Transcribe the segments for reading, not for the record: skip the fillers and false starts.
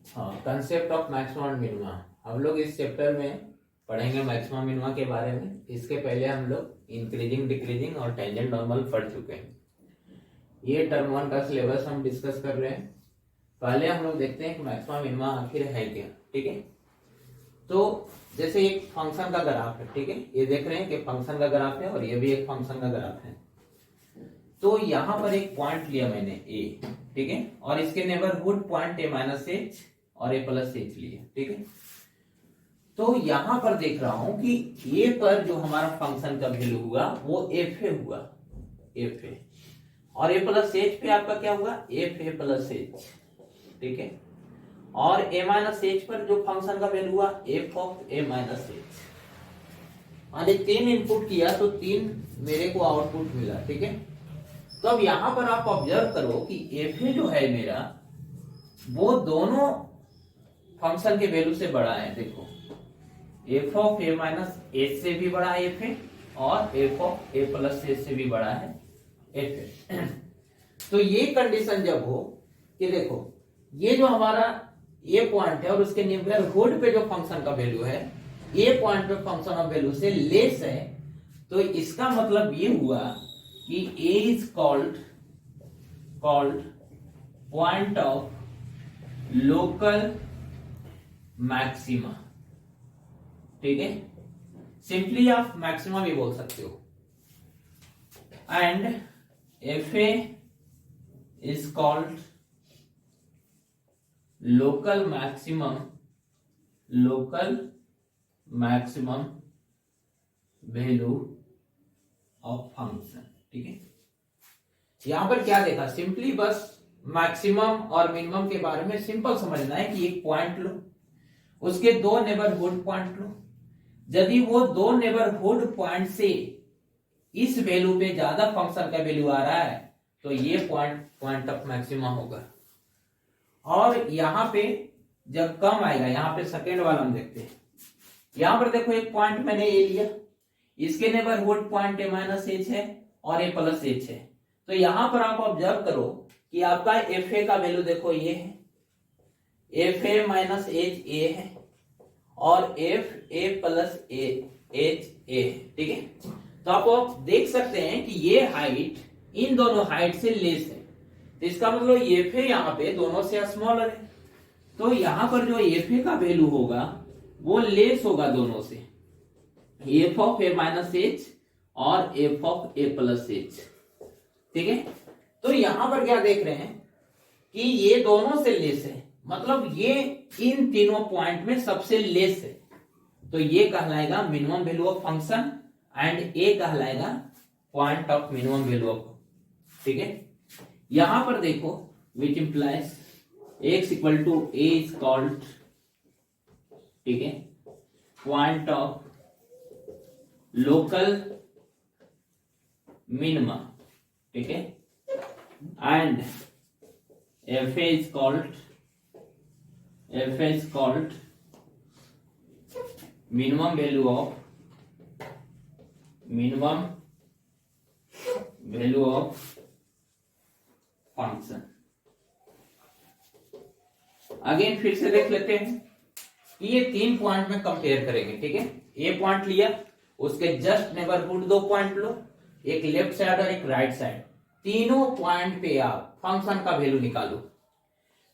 हाँ, concept of maxima और minima. हम लोग इस चैप्टर में पढ़ेंगे मैक्सिमा मिनिमा के बारे में। इसके पहले हम लोग इंक्रीजिंग डिक्रीजिंग और टेंजेंट नॉर्मल पढ़ चुके हैं। ये टर्म 1 का सिलेबस हम डिस्कस कर रहे हैं। पहले हम लोग देखते हैं कि मैक्सिमा मिनिमा आखिर है क्या। ठीक है, तो जैसे एक फंक्शन का ग्राफ है, ठीक है, ये देख रहे हैं कि फंक्शन का ग्राफ है और ये भी एक फंक्शन का ग्राफ है। तो यहां पर एक पॉइंट लिया मैंने ए, ठीक है, और इसके neighbourhood point A minus h और ए प्लस एच लिए, ठीक है। तो यहां पर देख रहा हूं कि ए पर जो हमारा फंक्शन का वैल्यू हुआ वो एफ ए हुआ, एफ ए, और ए प्लस एच पे आपका क्या हुआ, एफ ए प्लस एच, ठीक है। और ए माइनस एच पर जो फंक्शन का वैल्यू हुआ F of a minus H. मैंने 3 इनपुट किया तो 3 मेरे को आउटपुट मिला, ठीक है। तो अब यहां पर आप ऑब्जर्व करो कि एफ ए जो है मेरा वो दोनों फंक्शन के वैल्यू से बड़ा है। देखो, F of a minus H से भी बड़ा है एफ ए, और f of a plus H से भी बड़ा है एफ ए। तो ये कंडीशन जब हो कि देखो ये जो हमारा ए पॉइंट है और उसके नेबरहुड पे जो फंक्शन का वैल्यू है ए पॉइंट पे फंक्शन ऑफ वैल्यू से लेस है, तो इसका मतलब ये हुआ कि a is called point of local maxima, ठीक है। सिंपली आप मैक्सिमा भी बोल सकते हो। And f a is called local maximum value of function, ठीक है। यहां पर क्या देखा, सिंपली बस मैक्सिमम और मिनिमम के बारे में सिंपल समझना है कि एक पॉइंट लो, उसके 2 नेबरहुड पॉइंट लो। यदि वो 2 नेबरहुड पॉइंट से इस वैल्यू पे ज्यादा फंक्शन का वैल्यू आ रहा है तो ये पॉइंट ऑफ मैक्सिमा होगा। और यहां पे जब कम आएगा, यहां पे सेकेंड वाला हम देखते हैं। यहां पर देखो एक पॉइंट मैंने ए लिया, इसके neighbourhood point A minus H है और ए प्लस एच है। तो यहां पर आप ऑब्जर्व करो कि आपका एफ ए का वैल्यू देखो ये है, F A minus H A है और F A plus H A, ठीक है। तो आप देख सकते हैं कि ये हाइट इन दोनों हाइट से लेस है, तो इसका मतलब एफ ए यहाँ पे दोनों से स्मॉलर है। तो यहां पर जो एफ ए का वैल्यू होगा वो लेस होगा दोनों से, f of a minus h और f of a plus h, ठीक है। तो यहां पर क्या देख रहे हैं कि ये दोनों से लेस है, मतलब ये इन तीनों पॉइंट में सबसे लेस है। तो ये कहलाएगा minimum value of function and a कहलाएगा point of minimum value of, ठीक है। यहां पर देखो which implies x equal to A is called, ठीक है, पॉइंट ऑफ लोकल मिनिमा, ठीक है, and f a is called minimum value of function. Again फिर से देख लेते हैं कि ये 3 पॉइंट में कंपेयर करेंगे, ठीक है। ए पॉइंट लिया, उसके जस्ट नेबरहुड 2 पॉइंट लो, एक लेफ्ट साइड और एक राइट साइड। तीनों पॉइंट पे आप फंक्शन का वैल्यू निकालो।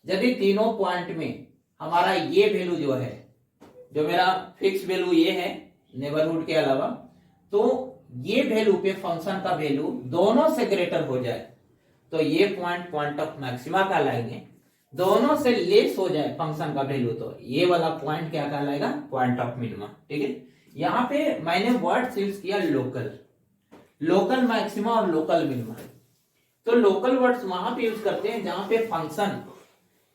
यदि तीनों पॉइंट में हमारा ये वैल्यू जो है, जो मेरा फिक्स वैल्यू ये है नेबरहुड के अलावा, तो ये वैल्यू पे फंक्शन का वैल्यू दोनों से ग्रेटर हो जाए तो ये पॉइंट ऑफ मैक्सिमा कहलाएंगे। दोनों से लेस हो जाए फंक्शन का वैल्यू तो ये वाला पॉइंट क्या कहलाएगा, पॉइंट ऑफ मिनिमा, ठीक है। यहाँ पे मैंने वर्ड यूज किया लोकल मैक्सिमा और लोकल मिनिमा। तो लोकल वर्ड्स वहां पे यूज करते हैं जहां पे फंक्शन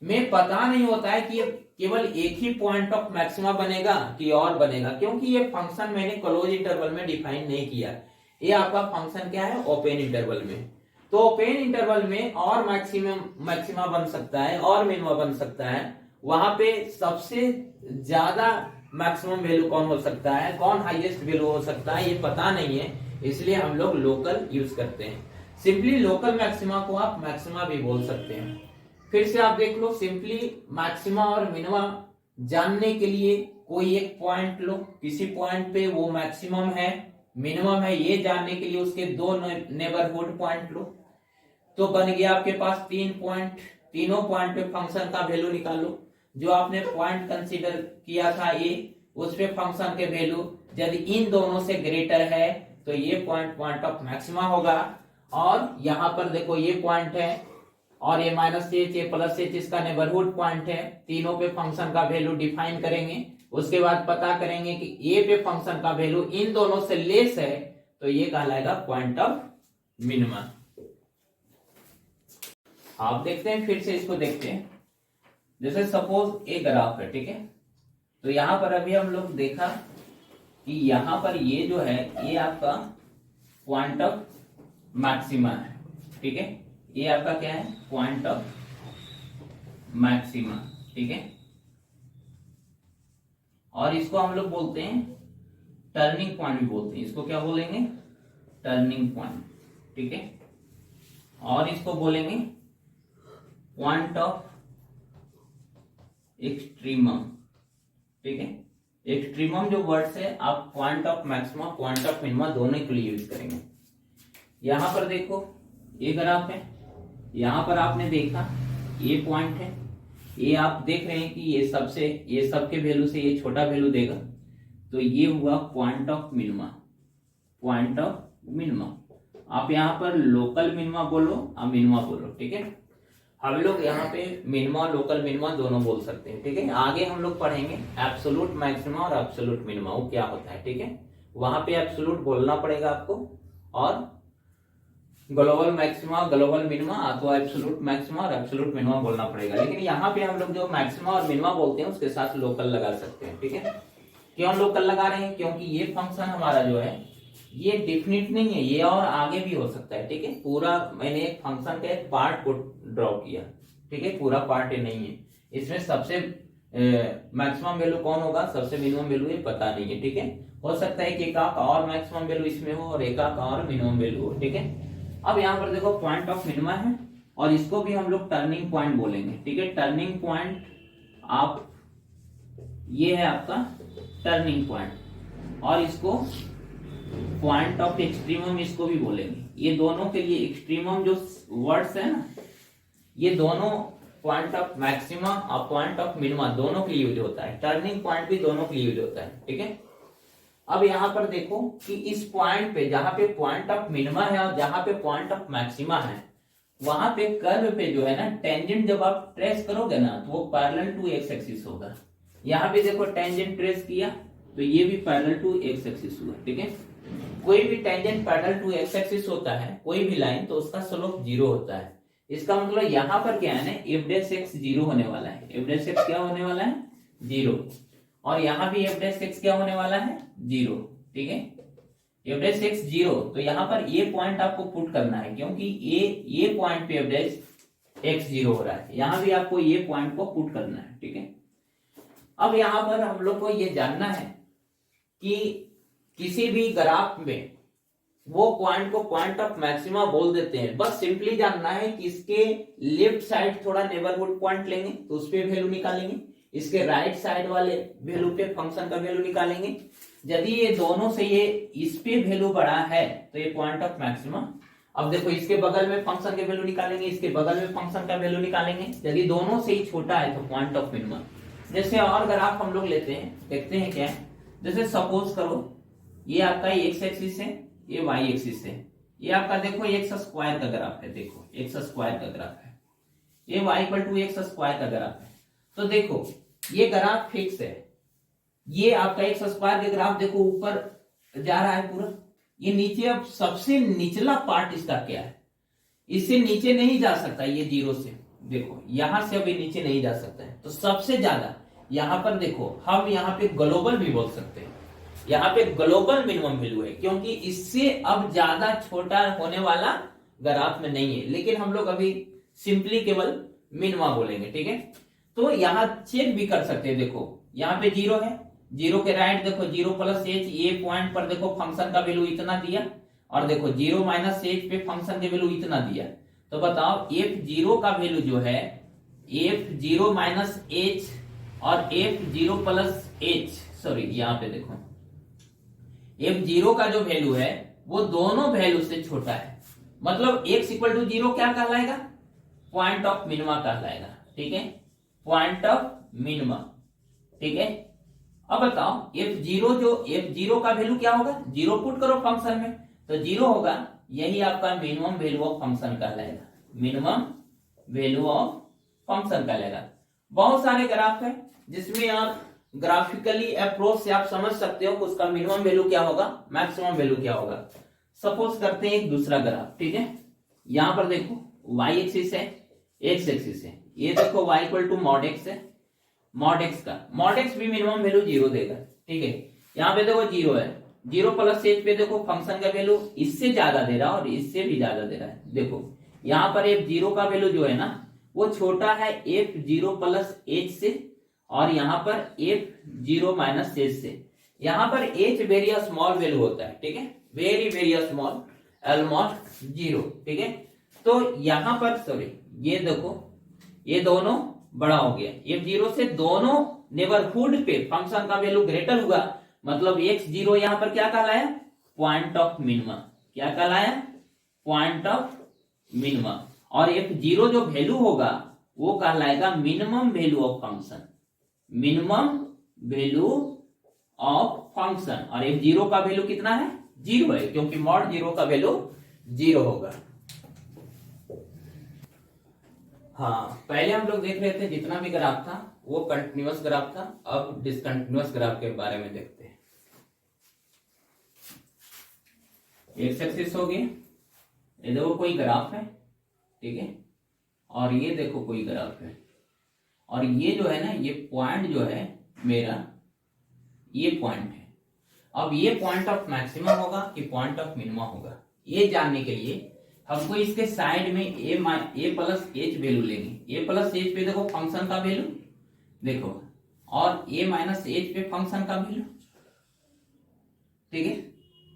में पता नहीं होता है कि केवल एक ही पॉइंट ऑफ मैक्सिमा बनेगा कि और बनेगा, क्योंकि ये फंक्शन मैंने क्लोज इंटरवल में डिफाइन नहीं किया। ये आपका फंक्शन क्या है, ओपन इंटरवल में। तो ओपन इंटरवल में और मैक्सिमा बन सकता है और मिनिमा बन सकता है। वहां पे सबसे ज्यादा मैक्सिमम वैल्यू कौन हो सकता है, कौन हाईएस्ट वैल्यू हो सकता है, ये पता नहीं है, इसलिए हम लोग लोकल यूज करते हैं। सिंपली लोकल मैक्सिमा को आप मैक्सिमा भी बोल सकते हैं। फिर से आप देख लो, सिंपली मैक्सिमा और मिनिमा जानने के लिए कोई एक पॉइंट लो, किसी पॉइंट पे वो मैक्सिमम है मिनिमम है ये जानने के लिए उसके दो नेबरहुड पॉइंट लो, तो बन गया आपके पास 3 पॉइंट। तीनों पॉइंट पे फंक्शन का वैल्यू निकालो। जो आपने पॉइंट कंसीडर किया था ये, उस पे फंक्शन के वैल्यू यदि इन दोनों से ग्रेटर है तो ये पॉइंट ऑफ मैक्सिमा होगा। और यहाँ पर देखो ये पॉइंट है और ये माइनस एच ये प्लस एच इसका नेबरहुड पॉइंट है। तीनों पे फंक्शन का वैल्यू डिफाइन करेंगे, उसके बाद पता करेंगे कि ए पे फंक्शन का वैल्यू इन दोनों से लेस है तो ये कहलाएगा पॉइंट ऑफ मिनिमा। आप देखते हैं, फिर से इसको देखते हैं। जैसे सपोज ए ग्राफ है, ठीक है, तो यहां पर अभी हम लोग देखा कि यहां पर ये जो है ये आपका पॉइंट ऑफ मैक्सिमा है, ठीक है, ये आपका क्या है पॉइंट ऑफ मैक्सिमा, ठीक है। और इसको हम लोग बोलते हैं टर्निंग पॉइंट भी बोलते हैं, इसको क्या बोलेंगे टर्निंग पॉइंट, ठीक है। और इसको बोलेंगे पॉइंट ऑफ एक्सट्रीमम, ठीक है। एक्सट्रीमम जो वर्ड्स है आप point of maxima point of minima दोनों के लिए यूज करेंगे। यहां पर देखो ये ग्राफ है, यहां पर आपने देखा ये पॉइंट है, ये आप देख रहे हैं कि ये सबके वैल्यू से ये छोटा वैल्यू देगा, तो ये हुआ point of minima, point of minima. आप यहाँ पर लोकल मिनिमा बोलो और मिनिमा बोलो, ठीक है। हम लोग यहाँ पे मिनिमा लोकल मिनिमा दोनों बोल सकते हैं, ठीक है। आगे हम लोग पढ़ेंगे एब्सोल्यूट मैक्सिमा और एब्सोल्यूट मिनिमा वो क्या होता है, ठीक है। वहां पे एब्सोल्यूट बोलना पड़ेगा आपको और ग्लोबल मैक्सिमा ग्लोबल मिनिमा अथवा एब्सोल्यूट मैक्सिमा और एब्सोल्यूट मिनिमा बोलना पड़ेगा। लेकिन यहाँ पे हम लोग जो मैक्सिमा और मिनिमा बोलते हैं उसके साथ लोकल लगा सकते हैं, ठीक है। क्यों लोकल लगा रहे हैं, क्योंकि ये फंक्शन हमारा जो है ये डेफिनिट नहीं है, ये और आगे भी हो सकता है, ठीक है। पूरा मैंने एक फंक्शन का एक पार्ट को ड्रॉ किया, ठीक है, पूरा पार्ट ये नहीं है। इसमें सबसे मैक्सिमम वैल्यू कौन होगा, सबसे मिनिमम वैल्यू ये पता नहीं है, ठीक है। हो सकता है कि एक आंक और मैक्सिमम वैल्यू इसमें हो और एक आंक और मिनिमम वैल्यू हो, ठीक है। अब यहाँ पर देखो पॉइंट ऑफ मिनिमा है और इसको भी हम लोग टर्निंग पॉइंट बोलेंगे, ठीक है। टर्निंग पॉइंट आप ये है आपका टर्निंग पॉइंट और इसको पॉइंट ऑफ एक्सट्रीमम इसको भी बोलेंगे। ये दोनों के लिए एक्सट्रीमम जो वर्ड्स है ना, ये दोनों पॉइंट ऑफ मैक्सिमा और पॉइंट ऑफ मिनिमा दोनों के लिए यूज होता है। टर्निंग पॉइंट भी दोनों के लिए यूज होता है, ठीक है। अब यहाँ पर देखो कि इस पॉइंट पे जहां पे पॉइंट ऑफ मिनिमा है और जहां पे पॉइंट ऑफ मैक्सिमा है, वहां पे कर्व पे जो है ना टेंजेंट जब आप ट्रेस करोगे ना तो वो पैरेलल टू एक्स एक्सिस होगा। यहाँ पे देखो टेंजेंट ट्रेस किया तो ये भी पैरेलल टू एक्स एक्सिस हुआ, ठीक है। कोई भी tangent parallel to X axis होता है, कोई भी लाइन, तो उसका स्लोप 0 होता है। इसका मतलब यहाँ पर क्या है ना एफ डैश एक्स 0 होने वाला है, एफ डैश एक्स क्या होने वाला है 0, और यहाँ भी एफ डैश एक्स क्या होने वाला है 0, ठीक है। एफ डैश एक्स 0, तो यहाँ पर ये पॉइंट आपको पुट करना है क्योंकि ये पॉइंट पे एफ डैश एक्स 0 हो रहा है, यहाँ भी आपको ये पॉइंट को पुट करना है, ठीक है। अब यहाँ पर हम लोग को ये जानना है कि किसी भी ग्राफ में वो पॉइंट को पॉइंट ऑफ मैक्सिमा बोल देते हैं। बस सिंपली जानना है कि इसके लेफ्ट साइड थोड़ा नेबरहुड पॉइंट लेंगे तो उस पे वैल्यू निकालेंगे, इसके राइट साइड वाले वैल्यू पे फंक्शन का वैल्यू निकालेंगे। यदि ये दोनों से ये इस पे वैल्यू बड़ा है तो ये पॉइंट ऑफ मैक्सिमा। अब देखो इसके बगल में फंक्शन के वैल्यू निकालेंगे, इसके बगल में फंक्शन का वैल्यू निकालेंगे। यदि दोनों से ही छोटा है तो पॉइंट ऑफ मिनिमा। जैसे और ग्राफ हम लोग लेते हैं, देखते हैं क्या है। जैसे सपोज करो ये आपका एक्स एक्सिस है, ये वाई एक्सिस है, ये आपका देखो एक्स स्क्वायर का ग्राफ है, देखो एक्स स्क्वायर का ग्राफ है, ये Y equal to X square का ग्राफ है। तो देखो ये ग्राफ फिक्स है, ये आपका एक्स स्क्वायर का ग्राफ देखो ऊपर जा रहा है पूरा, ये नीचे अब सबसे निचला पार्ट इसका क्या है, इससे नीचे नहीं जा सकता, ये 0 से देखो यहां से अभी नीचे नहीं जा सकता है। तो सबसे ज्यादा यहां पर देखो हम यहाँ पे ग्लोबल भी बोल सकते हैं, यहाँ पे ग्लोबल मिनिमम वैल्यू है क्योंकि इससे अब ज्यादा छोटा होने वाला ग्राफ में नहीं है, लेकिन हम लोग अभी सिंपली केवल मिनिमा बोलेंगे, ठीक है। तो यहाँ चेक भी कर सकते हैं, देखो यहाँ पे 0 है, 0 के राइट देखो 0 प्लस एच, ये पॉइंट पर देखो फंक्शन का वैल्यू इतना दिया, और देखो 0 माइनस एच पे फंक्शन के वैल्यू इतना दिया। तो बताओ F0 का वैल्यू जो है एफ जीरो माइनस एच और F zero plus H, sorry यहाँ पे देखो एफ जीरो का जो वैल्यू है वो दोनों वैल्यू से छोटा है, मतलब x इक्वल टू जीरो क्या कहलाएगा, पॉइंट ऑफ मिनिमा कहलाएगा, ठीक है, पॉइंट ऑफ मिनिमा, ठीक है। अब बताओ एफ जीरो का वैल्यू क्या होगा, जीरो पुट करो फंक्शन में तो जीरो होगा, यही आपका मिनिमम वैल्यू ऑफ फंक्शन कहलाएगा, मिनिमम वैल्यू ऑफ फंक्शन कहलाएगा। बहुत सारे ग्राफ है जिसमें आप ग्राफिकली अप्रोच से आप समझ सकते हो कि उसका मिनिमम वैल्यू क्या होगा, मैक्सिमम वैल्यू क्या होगा। सपोज करते हैं एक दूसरा ग्राफ, ठीक है, यहां पर देखो y एक्सिस है, x एक्सिस है, ये देखो y equal to mod x है, मॉड x का मॉड x भी मिनिमम वैल्यू जीरो देगा, ठीक है। यहाँ पे देखो जीरो है, जीरो प्लस एच पे देखो फंक्शन का वैल्यू इससे ज्यादा दे रहा है और इससे भी ज्यादा दे रहा है। देखो यहाँ पर एफ जीरो का वैल्यू जो है ना वो छोटा है एफ जीरो प्लस एच से, और यहाँ पर एफ जीरो माइनस एच से। यहाँ पर एच वेरी स्मॉल वैल्यू होता है, ठीक है, very very small, almost zero, ठीक है। तो यहाँ पर सॉरी ये देखो ये दोनों बड़ा हो गया, एफ जीरो से दोनों नेबरहुड पे फंक्शन का वैल्यू ग्रेटर हुआ, मतलब एक्स जीरो यहाँ पर क्या कहलाया, पॉइंट ऑफ मिनिमा, क्या कहलाया, पॉइंट ऑफ मिनिमा। और एफ जीरो जो वैल्यू होगा वो कहलाएगा minimum value of function, minimum value of function. और एफ जीरो का वैल्यू कितना है, जीरो है, क्योंकि मॉड जीरो का वैल्यू जीरो होगा। हाँ, पहले हम लोग देख रहे थे जितना भी ग्राफ था वो कंटिन्यूअस ग्राफ था, अब डिसकंटिन्यूअस ग्राफ के बारे में देखते हैं। एक्स एक्सिस हो गया, ये देखो कोई ग्राफ है, ठीक है, और ये देखो कोई ग्राफ है, और ये जो है ना ये पॉइंट जो है मेरा ये पॉइंट है। अब ये पॉइंट ऑफ मैक्सिमम होगा कि पॉइंट ऑफ मिनिमम होगा, ये जानने के लिए हमको इसके साइड में ए प्लस एच वैल्यू लेंगे। ए प्लस एच पे देखो फंक्शन का वैल्यू देखो, और ए माइनस एच पे फंक्शन का वैल्यू, ठीक है।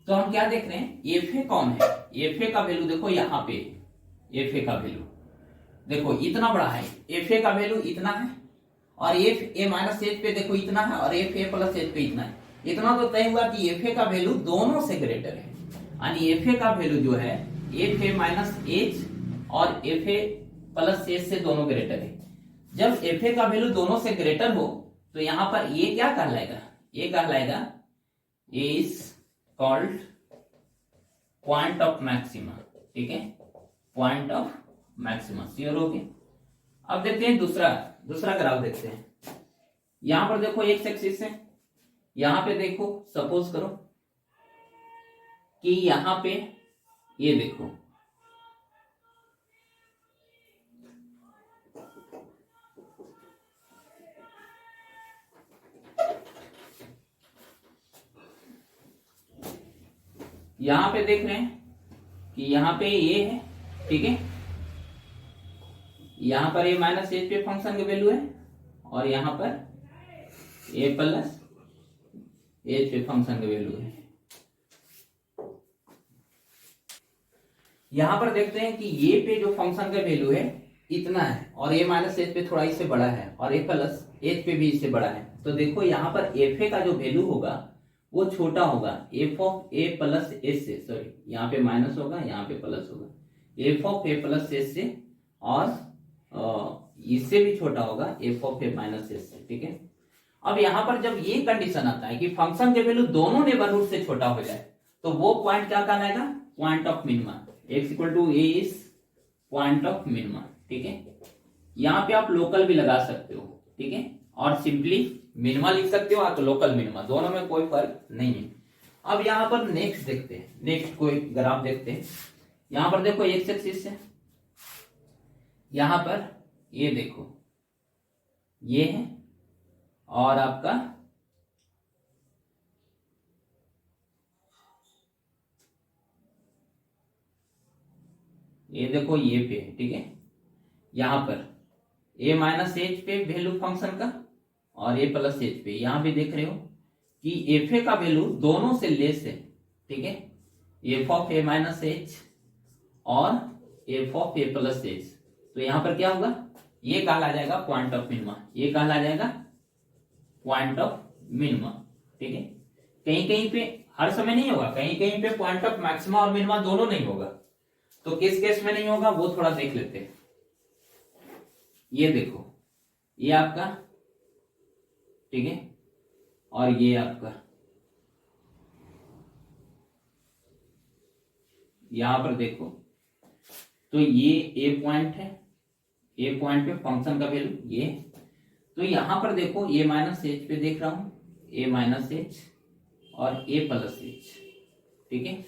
तो हम क्या देख रहे हैं, एफ ए कौन है, एफ ए का वैल्यू देखो यहाँ पे, एफ ए का वैल्यू देखो इतना बड़ा है, एफ ए का वैल्यू इतना है, और एफ ए माइनस एच पे देखो इतना है, और एफ ए प्लस एच पे इतना है। इतना तो तय हुआ कि एफ ए का वैल्यू दोनों से ग्रेटर है, यानी एफ ए का वैल्यू जो है एफ ए माइनस एच और एफ ए प्लस एच से दोनों ग्रेटर है। जब एफ ए का वैल्यू दोनों से ग्रेटर हो तो यहां पर ये क्या कहलाएगा, ये कहलाएगा a is called point of maxima, ठीक है, पॉइंट ऑफ मैक्सिमा, क्लियर हो गया। अब देखते हैं दूसरा ग्राफ देखते हैं। यहां पर देखो एक्स एक्सिस है, यहां पे देखो सपोज करो कि यहां पे ये देखो यहां पे देख रहे हैं कि यहां पे ये है, ठीक है, यहां पर ए माइनस एच पे फंक्शन की वैल्यू है, और यहां पर ए प्लस एच पे फंक्शन की वैल्यू है। यहां पर देखते हैं कि ये पे जो फंक्शन का वैल्यू है इतना है, और ए माइनस एच पे थोड़ा इससे बड़ा है, और ए प्लस एच पे भी इससे बड़ा है। तो देखो यहाँ पर एफ ए का जो वैल्यू होगा वो छोटा होगा F of a plus H से, सॉरी यहाँ पे माइनस होगा, यहाँ पे प्लस होगा, F of a plus H से, और इससे भी छोटा होगा F of a minus H से, ठीक है। अब यहाँ पर जब ये कंडीशन आता है कि फंक्शन के वैल्यू दोनों नेबरहुड से छोटा हो जाए तो वो पॉइंट क्या कहलाएगा, point of minima, x equal to A is point of minima, ठीक है। यहाँ पे आप लोकल भी लगा सकते हो, ठीक है, और सिंपली मिनिमा लिख सकते हो, तो लोकल मिनिमा, दोनों में कोई फर्क नहीं है। अब यहाँ पर नेक्स्ट देखते हैं, नेक्स्ट कोई ग्राफ देखते हैं। यहाँ पर देखो एक्स एक्सिस है, यहाँ पर ये देखो ये है, और आपका ये देखो ये पे, ठीक है, यहां पर ए माइनस एच पे वैल्यू फंक्शन का, और ए प्लस एच पे यहां भी देख रहे हो कि एफ ए का वैल्यू दोनों से लेस है, ठीक है, f of a minus h और f of a plus h. तो यहां पर क्या होगा, ये कहला जाएगा पॉइंट ऑफ मिनिमा, ये कहला जाएगा पॉइंट ऑफ मिनिमा। ठीक है, कहीं कहीं पे हर समय नहीं होगा, कहीं कहीं पे पॉइंट ऑफ मैक्सिमा और मिनिमा दोनों नहीं होगा। तो किस केस में नहीं होगा वो थोड़ा देख लेते हैं। ये देखो, ये आपका, ठीक है, और ये आपका, यहां पर देखो, तो ये ए पॉइंट है, ए पॉइंट पे फंक्शन का वैल्यू ये, तो यहां पर देखो ए माइनस एच पे देख रहा हूं, ए माइनस एच और ए प्लस एच। ठीक है,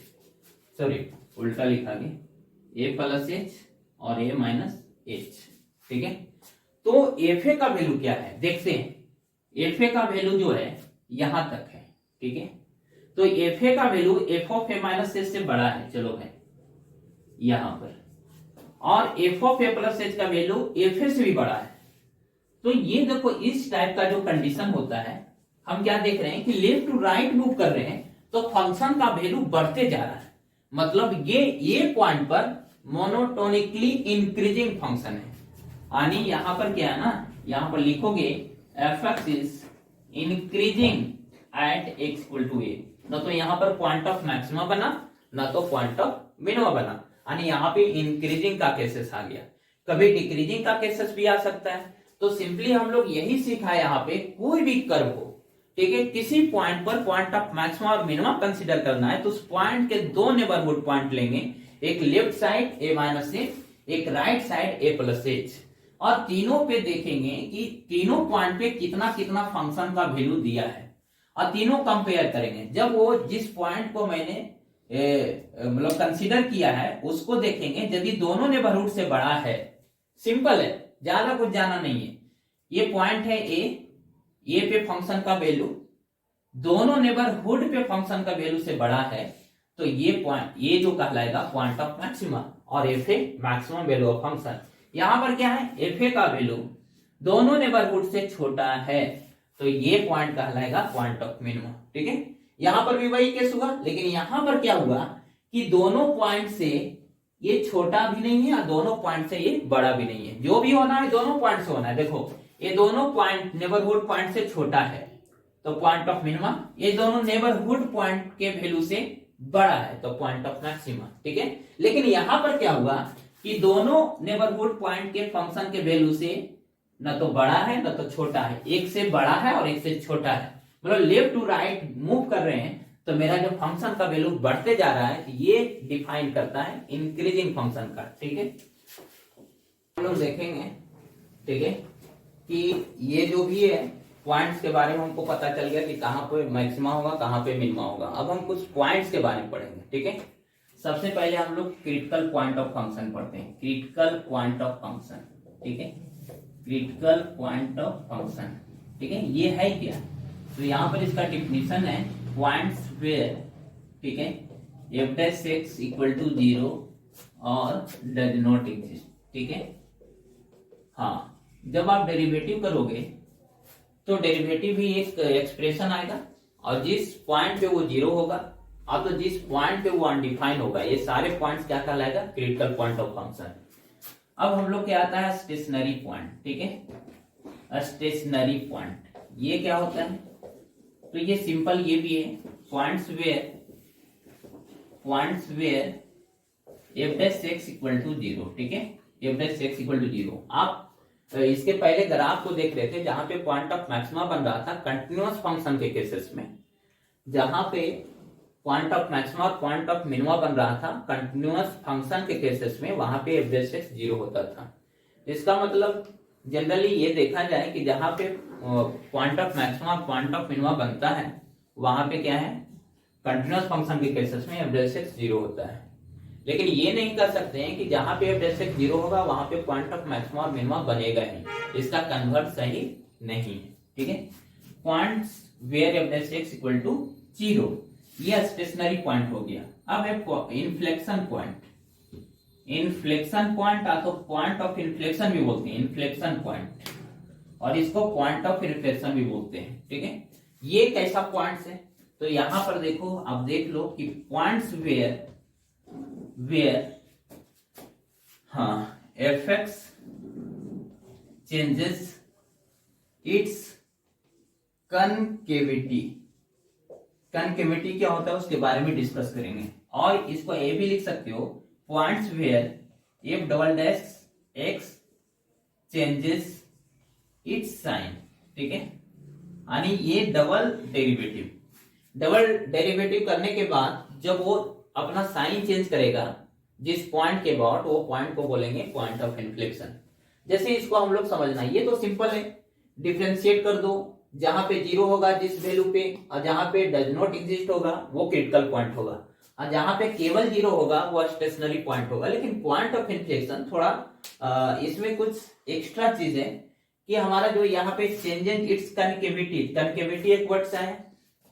सॉरी उल्टा लिखा गया, ए प्लस एच और ए माइनस एच। ठीक है, तो एफ ए का वैल्यू क्या है देखते हैं। एफ ए का वैल्यू जो है यहां तक है। ठीक है, तो एफ ए का value F of a minus H से बड़ा है, चलो है यहां पर, और f of a plus H का वैल्यू एफ ए से भी बड़ा है। तो ये देखो, इस टाइप का जो कंडीशन होता है, हम क्या देख रहे हैं कि लेफ्ट टू राइट मूव कर रहे हैं तो फंक्शन का वैल्यू बढ़ते जा रहा है। मतलब ये पॉइंट पर मोनोटोनिकली इंक्रीजिंग फंक्शन है। यानी यहां पर क्या है ना, यहां पर लिखोगे f x is increasing at x equal to a, ना तो यहां पर पॉइंट ऑफ मैक्सिमा बना ना तो पॉइंट ऑफ मिनिमा बना, यानी यहां पे इंक्रीजिंग का केसेस आ गया, कभी डिक्रीजिंग का केसेस भी आ सकता है। तो सिंपली हम लोग यही सीखा है, यहाँ पे कोई भी कर्व हो, ठीक है, किसी पॉइंट पर पॉइंट ऑफ मैक्सिमा और मिनिमा कंसीडर करना है तो उस पॉइंट के दो नेबरहुड पॉइंट लेंगे, एक लेफ्ट साइड ए माइनस एच, एक राइट साइड ए प्लस एच, और तीनों पे देखेंगे कि तीनों पॉइंट पे कितना कितना फंक्शन का वैल्यू दिया है, और तीनों कंपेयर करेंगे। जब वो जिस पॉइंट को मैंने मतलब कंसीडर किया है उसको देखेंगे, यदि दोनों नेबरहुड से बड़ा है, सिंपल है, ज्यादा कुछ जाना नहीं है, ये पॉइंट है ए पे फंक्शन का वैल्यू दोनों नेबरहुड पे फंक्शन का वैल्यू से बड़ा है, तो ये पॉइंट, ये जो कहलाएगा पॉइंट ऑफ मैक्सिमा, और F A maximum value of function. यहां पर क्या है, एफ ए का वैल्यू दोनों नेबरहुड से छोटा है, तो ये पॉइंट कहलाएगा पॉइंट ऑफ मिनिमम। ठीक है, यहां पर भी वही केस हुआ, लेकिन यहां पर क्या हुआ कि दोनों पॉइंट से ये छोटा भी नहीं है और दोनों पॉइंट से ये बड़ा भी नहीं है। जो भी होना है दोनों पॉइंट से होना है। देखो, ये दोनों पॉइंट नेबरहुड पॉइंट से छोटा है तो पॉइंट ऑफ मिनिमम, ये दोनों नेबरहुड पॉइंट के वैल्यू से बड़ा है तो पॉइंट ऑफ मैक्सिमा। ठीक है, लेकिन यहां पर क्या हुआ कि दोनों नेबरहुड पॉइंट के फंक्शन के वैल्यू से न तो बड़ा है न तो छोटा है, एक से बड़ा है और एक से छोटा है, मतलब लेफ्ट टू राइट मूव कर रहे हैं, तो मेरा जो फंक्शन का वैल्यू बढ़ते जा रहा है, ये डिफाइन करता है इंक्रीजिंग फंक्शन का। ठीक है, हम लोग देखेंगे, ठीक है, कि ये जो भी है पॉइंट्स के बारे में हमको पता चल गया कि कहां पे मैक्सिमा होगा कहां पे मिनिमा होगा। अब हम कुछ पॉइंट्स के बारे में पढ़ेंगे। ठीक है, सबसे पहले हम लोग क्रिटिकल पॉइंट ऑफ फंक्शन पढ़ते हैं, क्रिटिकल पॉइंट ऑफ फंक्शन। ठीक है, क्रिटिकल पॉइंट ऑफ फंक्शन, ठीक है, ये है क्या, तो यहां पर इसका डिफिनीशन है पॉइंट्स वेयर, ठीक है, F dash X equal to 0 और डज नॉट एग्जिस्ट। ठीक है, हाँ, जब आप डेरिवेटिव करोगे तो डेरिवेटिव भी एक एक्सप्रेशन आएगा, और जिस पॉइंट पे वो 0 होगा और तो जिस पॉइंट पे वो अनडिफाइन होगा, ये सारे पॉइंट्स क्या कहलाएगा, क्रिटिकल पॉइंट ऑफ फंक्शन। अब हम लोग क्या आता है, स्टेशनरी पॉइंट। ठीक है, स्टेशनरी पॉइंट ये क्या होता है, तो ये सिंपल, ये भी है points where F dash X equal to 0। ठीक है, F dash X equal to 0। आप इसके पहले ग्राफ को देख रहे थे जहां पे पॉइंट ऑफ मैक्सिमा बन रहा था कंटिन्यूअस फंक्शन के केसेस में, जहां पे पॉइंट ऑफ मैक्सिमा और पॉइंट ऑफ मिनिमा बन रहा था कंटिन्यूअस फंक्शन के केसेस में, वहां पे एफ डैश एक्स 0 होता था। इसका मतलब जनरली ये देखा जाए कि जहां पे पॉइंट ऑफ मैक्सिमा और पॉइंट ऑफ मिनिमा बनता है वहां पे क्या है, कंटिन्यूअस फंक्शन के केसेस में एफ डैश एक्स 0 होता है। लेकिन ये नहीं कर सकते हैं कि जहां पे एफ डैश एक्स 0 होगा वहां पे पॉइंट ऑफ मैक्सिमा और मिनिमा बनेगा ही, इसका कन्वर्ट सही नहीं है। ठीक है, points where F dash X equal to 0, ये स्टेशनरी पॉइंट हो गया। अब है इन्फ्लेक्शन पॉइंट। इन्फ्लेक्शन पॉइंट तो पॉइंट ऑफ इन्फ्लेक्शन भी बोलते हैं, इन्फ्लेक्शन पॉइंट, और इसको पॉइंट ऑफ रिफ्लेक्शन भी बोलते हैं। ठीक है, ये कैसा पॉइंट्स है, तो यहां पर देखो, आप देख लो कि पॉइंट्स वेयर हाँ F x changes its concavity. Concavity क्या होता है उसके बारे में डिस्कस करेंगे। और इसको ये भी लिख सकते हो, points where F double dash X changes its sign. ठीक है, यानी ये डबल डेरिवेटिव करने के बाद जब वो अपना साइन चेंज करेगा जिस पॉइंट के अबाउट, वो पॉइंट को बोलेंगे पॉइंट ऑफ इन्फ्लेक्शन। जैसे इसको हम लोग समझना, ये तो सिंपल है, डिफरेंशिएट कर दो, जहां पे जीरो होगा जिस वैल्यू पे, और जहां पे डज नॉट एग्जिस्ट होगा वो क्रिटिकल पॉइंट होगा, और जहां पे केवल जीरो होगा वो स्टेशनरी पॉइंट होगा। लेकिन पॉइंट ऑफ इन्फ्लेक्शन थोड़ा इसमें कुछ एक्स्ट्रा चीज है कि हमारा जो यहाँ पे चेंजेस इट्स कनकेविटी एक वर्ड सा है,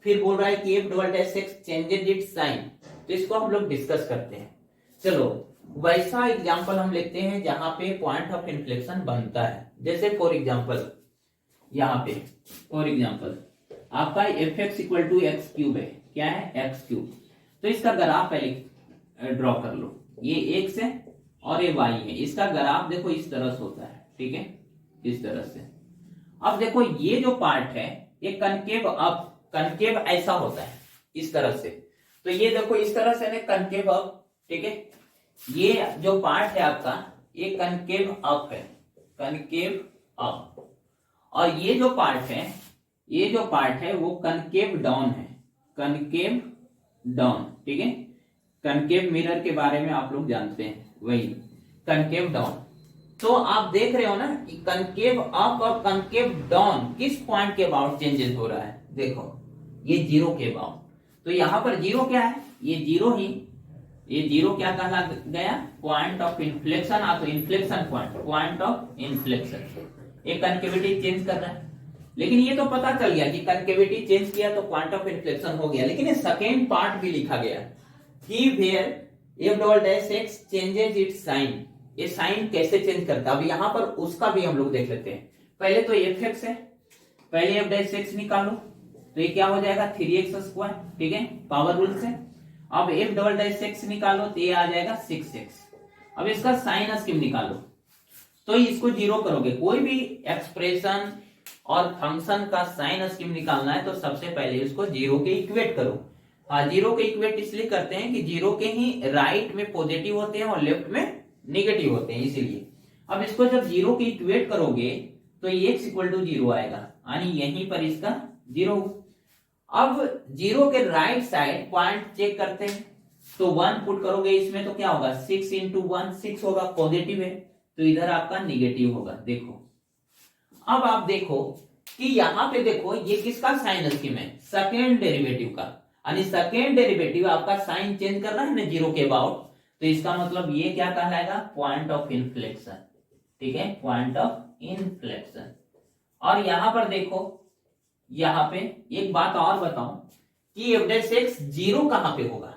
फिर बोल रहा है कि F double dash X changes its sign, तो इसको हम लोग डिस्कस करते हैं। चलो वैसा एग्जांपल हम लेते हैं जहां पे पॉइंट ऑफ इन्फ्लेक्शन बनता है। जैसे फॉर एग्जांपल यहाँ पे फॉर एग्जांपल आपका F X equal to X cube है, क्या है एक्स क्यूब। तो इसका ग्राफ पहले ड्रॉ कर लो, ये एक्स है और ये वाई है, इसका ग्राफ देखो इस तरह से होता है। ठीक है, इस तरह से। अब देखो ये जो पार्ट है ये कनकेव, अब कनकेव ऐसा होता है इस तरह से, तो ये देखो इस तरह से कनकेव अप। ठीक है, ये जो पार्ट है आपका ये कनकेव अप है, कनकेव अप। और ये जो पार्ट है वो कनकेव डाउन है, कनकेव डाउन। ठीक है, कनकेव मिरर के बारे में आप लोग जानते हैं, वही कनकेव डाउन। तो आप देख रहे हो ना कि कनकेव अप और कनकेव डाउन किस पॉइंट के अबाउट चेंजेस हो रहा है। देखो ये जीरो के अबाउट, तो यहां पर जीरो क्या है, ये जीरो ही, ये जीरो क्या कहला गया, पॉइंट ऑफ इन्फ्लेक्शन। तो इन्फ्लेक्शन पॉइंट ऑफ इन्फ्लेक्शन, एक कनकेविटी चेंज कर रहा है। लेकिन ये तो पता चल गया कि कनकेविटी चेंज किया तो पॉइंट ऑफ इन्फ्लेक्शन हो गया, लेकिन ये सेकेंड पार्ट भी लिखा गया कि where F double dash X changes its sign. ये साइन कैसे चेंज करता है, अब यहां पर उसका भी हम लोग देख लेते हैं। पहले तो एफ एक्स है, पहले एफ डैश एक्स निकालो, तो ये क्या हो जाएगा 3x²। ठीक है, पावर रूल से। अब एफ डबल डैश एक्स निकालो तो ये आ जाएगा 6x। अब इसका साइन स्कीम निकालो, तो इसको जीरो करोगे। कोई भी एक्सप्रेशन और फंक्शन का साइन स्कीम निकालना है तो सबसे पहले इसको जीरो के इक्वेट करो। हाँ, जीरो के इक्वेट इसलिए करते हैं कि जीरो के ही राइट में पॉजिटिव होते हैं और लेफ्ट में नेगेटिव होते हैं, इसीलिए। अब इसको जब जीरो के इक्वेट करोगे तो x इक्वल टू जीरो आएगा, यानी यहीं पर इसका जीरो। अब जीरो के राइट साइड पॉइंट चेक करते हैं, तो 1 पुट करोगे इसमें तो क्या होगा 6 इंटू 1 6 होगा, पॉजिटिव है, तो इधर आपका निगेटिव होगा। देखो अब आप देखो कि यहां पे देखो ये किसका साइन स्कीम है, सेकेंड डेरिवेटिव का, यानी सेकेंड डेरिवेटिव आपका साइन चेंज कर रहा है ना जीरो के अबाउट, तो इसका मतलब ये क्या कहलाएगा, पॉइंट ऑफ इन्फ्लेक्शन। ठीक है, पॉइंट ऑफ इन्फ्लेक्शन। और यहां पर देखो, यहां पे एक बात और बताऊं कि एफ डैश एक्स जीरो कहां पे होगा,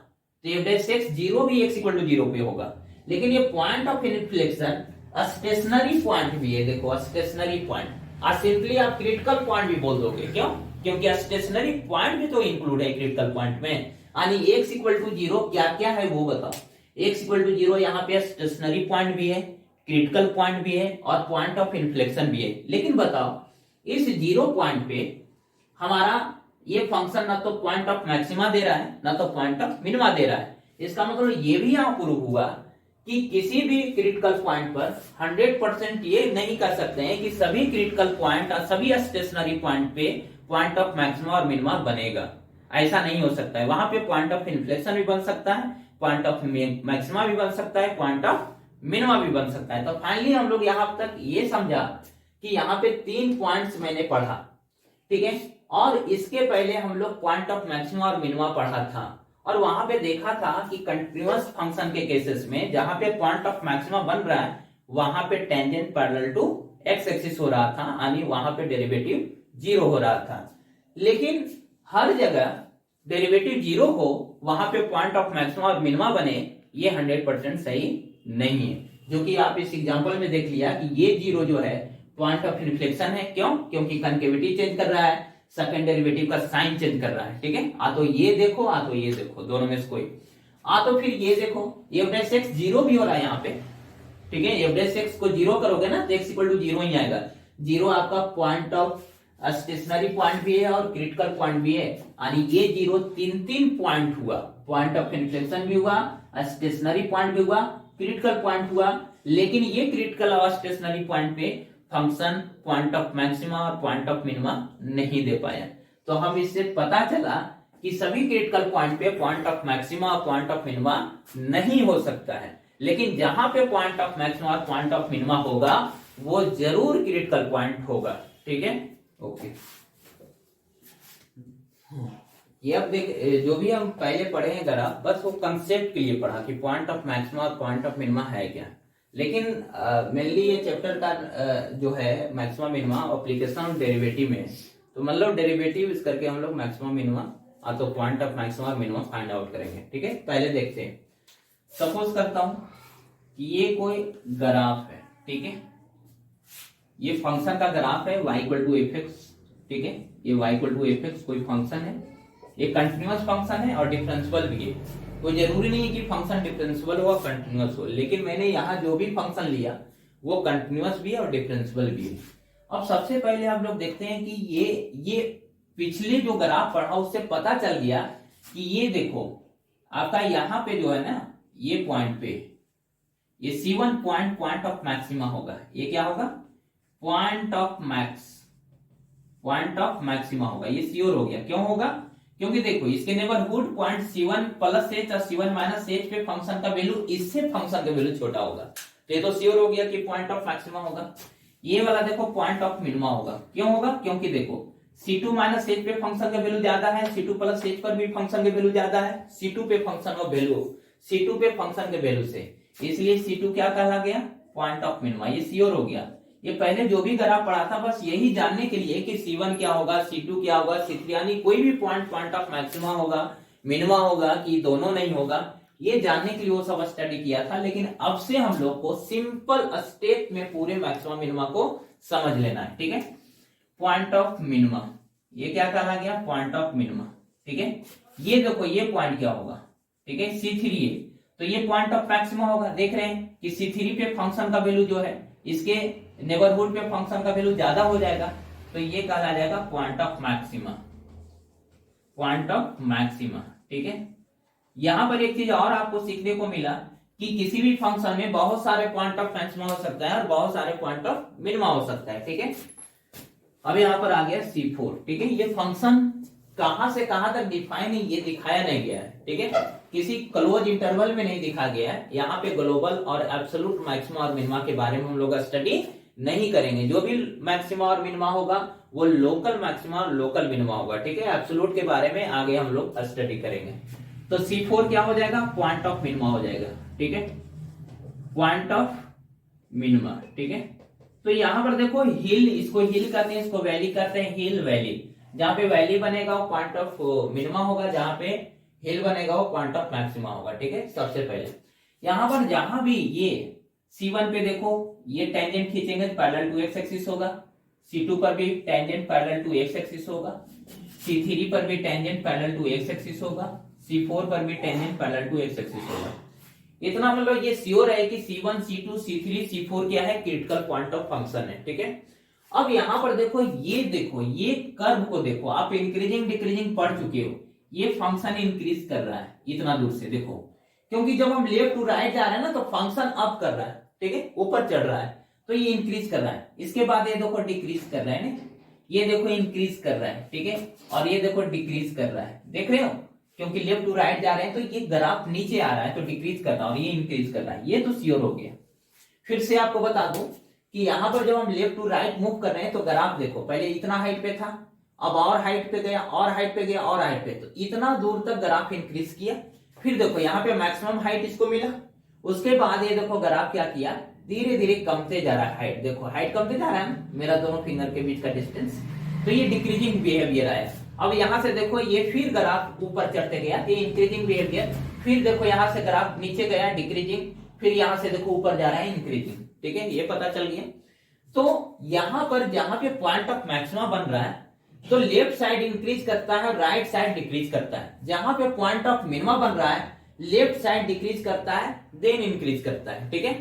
तो एफ डैश एक्स जीरो भी एक्स इक्वल टू जीरो पे होगा। लेकिन ये point of inflection stationary point भी है, देखो स्टेशनरी पॉइंट, और सिंपली आप क्रिटिकल पॉइंट भी बोल दोगे। क्यों, क्योंकि स्टेशनरी पॉइंट भी तो इंक्लूड है क्रिटिकल पॉइंट में, यानी एक्स इक्वल टू जीरो क्या क्या है वो बताओ। एक्स इक्वल टू जीरो यहाँ पे स्टेशनरी पॉइंट भी है, क्रिटिकल पॉइंट भी है और पॉइंट ऑफ इन्फ्लेक्शन भी है। लेकिन बताओ इस जीरो पॉइंट पे हमारा ये फंक्शन ना तो पॉइंट ऑफ मैक्सिमा दे रहा है ना तो पॉइंट ऑफ मिनिमा दे रहा है। इसका मतलब ये भी यहां प्रूव हुआ कि किसी भी क्रिटिकल पॉइंट पर 100% ये नहीं कर सकते हैं कि सभी क्रिटिकल पॉइंट और सभी स्टेशनरी पॉइंट पे पॉइंट ऑफ मैक्सिमा और मिनिमा बनेगा, ऐसा नहीं हो सकता है। वहां पे पॉइंट ऑफ इन्फ्लेक्शन भी बन सकता है, पॉइंट ऑफ मैक्सिमा भी बन सकता है, पॉइंट ऑफ मिनिमा भी बन सकता है। तो फाइनली हम लोग यहां तक ये समझा कि यहाँ पे 3 पॉइंट्स मैंने पढ़ा, ठीक है, और इसके पहले हम लोग पॉइंट ऑफ मैक्सिमा और मिनिमा पढ़ा था, और वहां पे देखा था कि कंटिन्यूअस फंक्शन के केसेस में जहां पे पॉइंट ऑफ मैक्सिमा बन रहा है वहां पे tangent parallel to X axis हो रहा था, यानी वहां पे डेरिवेटिव जीरो हो रहा था। लेकिन हर जगह डेरिवेटिव जीरो हो वहां पे पॉइंट ऑफ मैक्सिमा और मिनिमा बने, ये 100% सही नहीं है, जो कि आप इस एग्जांपल में देख लिया कि ये जीरो जो है पॉइंट ऑफ इन्फ्लेक्शन है। क्यों, क्योंकि कनकेविटी चेंज कर रहा है, सेकंड डेरिवेटिव का साइन चेंज कर रहा है। ठीक है, आ तो ये देखो, आ तो ये देखो, दोनों में से कोई। आ तो फिर ये देखो, ये x जीरो भी हो रहा है यहाँ पे, ठीक है। एवरेज से x को 0 करोगे ना तो x इक्वल टू 0 ही आएगा। 0 आपका पॉइंट ऑफ स्टेशनरी पॉइंट भी है और क्रिटिकल पॉइंट भी है, यानी ये 0 तीन पॉइंट हुआ, पॉइंट ऑफ इन्फ्लेक्शन भी हुआ, स्टेशनरी पॉइंट भी हुआ, क्रिटिकल पॉइंट हुआ। लेकिन ये क्रिटिकल और स्टेशनरी पॉइंट पे फंक्शन पॉइंट ऑफ मैक्सिमा और पॉइंट ऑफ मिनिमा नहीं दे पाया। तो हम इससे पता चला कि सभी क्रिटिकल पॉइंट पे पॉइंट ऑफ मैक्सिमा और पॉइंट ऑफ मिनिमा नहीं हो सकता है, लेकिन जहां पे पॉइंट ऑफ मैक्सिमा और पॉइंट ऑफ मिनिमा होगा वो जरूर क्रिटिकल पॉइंट होगा। ठीक है, ओके। ये अब देख, जो भी हम पहले पढ़े हैं ग्राफ, बस वो कंसेप्ट के लिए पढ़ा कि पॉइंट ऑफ मैक्सिमा और पॉइंट ऑफ मिनिमा है क्या। लेकिन मेनली ये चैप्टर का जो है maxima minima application of derivative में, तो मतलब डेरिवेटिव इस करके हम लोग मैक्सिमा मिनिमा तो पॉइंट ऑफ मैक्सिमा और मिनिमा फाइंड आउट करेंगे। ठीक है, पहले देखते हैं। सपोज करता हूं कि ये कोई ग्राफ है, ठीक है, ये फंक्शन का ग्राफ है y equal to F X. ठीक है, ये y equal to F X कोई फंक्शन है, ये कंटिन्यूअस फंक्शन है और डिफरेंशिएबल भी है। तो जरूरी नहीं है कि फंक्शन डिफरेंशिएबल हो कंटिन्यूअस हो, लेकिन मैंने यहाँ जो भी फंक्शन लिया वो कंटिन्यूअस भी है और डिफरेंशिएबल भी है। अब सबसे पहले आप लोग देखते हैं कि ये पिछले जो ग्राफ पढ़ा उससे पता चल गया कि ये देखो आपका यहाँ पे जो है ना, ये पॉइंट पे ये C1 पॉइंट ऑफ मैक्सिमा होगा। ये क्या होगा? पॉइंट ऑफ मैक्सिमा होगा। ये श्योर हो गया। क्यों होगा? क्योंकि देखो इसके neighbourhood point C1 plus H और C1 माइनस एच पे फंक्शन का वैल्यू इससे फंक्शन का वैल्यू छोटा होगा, तो ये तो श्योर हो गया कि पॉइंट ऑफ मैक्सिमा होगा। ये वाला देखो पॉइंट ऑफ मिनिमा होगा। क्यों होगा? क्योंकि देखो C2 माइनस एच पे फंक्शन का वैल्यू ज्यादा है, C2 प्लस एच पर भी फंक्शन का वैल्यू ज्यादा है, C2 पे फंक्शन का वैल्यू, C2 पे फंक्शन के वैल्यू से, इसलिए C2 क्या कहला गया? Point of minima. ये श्योर हो गया। ये पहले जो भी ग्राफ पढ़ा था बस यही जानने के लिए कि C1 क्या होगा, C2 क्या होगा, C3, यानी कोई भी पॉइंट ऑफ मैक्सिमा होगा, मिनिमा होगा कि दोनों नहीं होगा, ये जानने के लिए वो सब स्टडी किया था। लेकिन अब से हम लोग को सिंपल स्टेप में पूरे मैक्सिमा मिनिमा को समझ लेना है। ठीक है, पॉइंट ऑफ मिनिमा, ये क्या कहा गया? Point of minima. ठीक है, ये देखो ये पॉइंट क्या होगा? ठीक है, C3 है, तो ये पॉइंट ऑफ मैक्सिमा होगा। देख रहे हैं कि C3 पे फंक्शन का वैल्यू जो है इसके नेबरहुड पे फंक्शन का वैल्यू ज्यादा हो जाएगा, तो ये कहा जाएगा point of maxima, point of maxima. ठीक है, यहां पर एक चीज और आपको सीखने को मिला कि किसी भी फंक्शन में बहुत सारे पॉइंट ऑफ मैक्सिमा हो सकता है और बहुत सारे पॉइंट ऑफ मिनिमा हो सकता है। ठीक है, अब यहां पर आ गया C4। ठीक है, ये फंक्शन कहां से कहां तक डिफाइन है ये दिखाया नहीं गया है। ठीक है, किसी क्लोज इंटरवल में नहीं दिखा गया है। यहाँ पे ग्लोबल और एब्सोल्यूट मैक्सिमा और मिनिमा के बारे में हम लोग स्टडी नहीं करेंगे। जो भी मैक्सिमा और मिनिमा होगा वो लोकल मैक्सिमा और लोकल मिनिमा होगा। ठीक है, एब्सोल्यूट के बारे में आगे हम लोग स्टडी करेंगे। तो C4 क्या हो जाएगा? पॉइंट ऑफ मिनिमा हो जाएगा। ठीक है, पॉइंट ऑफ मिनिमा। ठीक है, तो यहां पर देखो हिल, इसको हिल कहते हैं, इसको वैली कहते हैं, हिल वैली। जहां पे वैली बनेगा वो पॉइंट ऑफ मिनिमा होगा, जहां पे हिल बनेगा वो पॉइंट ऑफ मैक्सिमा होगा। ठीक है, सबसे पहले यहां पर जहां भी ये C1 पे देखो ये टेंजेंट खींचेंगे तो पैरेलल टू एक्स एक्सिस होगा, C2 पर भी tangent parallel to X axis होगा, C3 पर भी tangent parallel to X axis होगा, C4 पर भी tangent parallel to X axis होगा। इतना मतलब ये श्योर है कि C1, C2, C3, C4 क्या है? क्रिटिकल पॉइंट ऑफ फंक्शन है। ठीक है, अब यहां पर देखो ये कर्व को देखो, आप इंक्रीजिंग डिक्रीजिंग पढ़ चुके हो, ये फंक्शन इंक्रीज कर रहा है इतना दूर से देखो, क्योंकि जब हम लेफ्ट टू राइट जा रहे हैं ना तो फंक्शन अप कर रहा है। ठीक है, ऊपर चढ़ रहा है, तो ये इंक्रीज कर रहा है। इसके बाद ये देखो डिक्रीज कर रहा है ना, ये देखो इंक्रीज कर रहा है। ठीक है, और ये देखो डिक्रीज कर रहा है। देख रहे हो, क्योंकि लेफ्ट टू राइट जा रहे हैं तो ये ग्राफ नीचे आ रहा है, तो डिक्रीज कर रहा है और ये इंक्रीज कर रहा है। ये तो श्योर हो गया। फिर से आपको बता दूं कि यहाँ पर जब हम लेफ्ट टू राइट मूव कर रहे हैं तो ग्राफ देखो पहले इतना हाइट पे था, अब और हाइट पे गया, और हाइट पे गया, और हाइट पे, तो इतना दूर तक ग्राफ इंक्रीज किया। फिर देखो यहाँ पे मैक्सिमम हाइट इसको मिला, उसके बाद ये देखो ग्राफ क्या किया, धीरे धीरे कमते जा रहा है हाइट। देखो हाइट कमते जा रहा है ना, मेरा दोनों फिंगर के बीच का डिस्टेंस, तो ये डिक्रीजिंग बिहेवियर है। अब यहां से देखो ये फिर ग्राफ ऊपर चढ़ते गया, ये इंक्रीजिंग बिहेवियर। फिर देखो यहां से ग्राफ नीचे गया डिक्रीजिंग, फिर यहां से देखो ऊपर जा रहा है इंक्रीजिंग। ठीक है, ये पता चल गया। तो यहां पर जहां पे पॉइंट ऑफ मैक्सिमा बन रहा है तो लेफ्ट साइड इंक्रीज करता है, राइट साइड डिक्रीज करता है। जहां पे पॉइंट ऑफ मिनिमा बन रहा है लेफ्ट साइड डिक्रीज करता है, देन इंक्रीज करता है। ठीक है,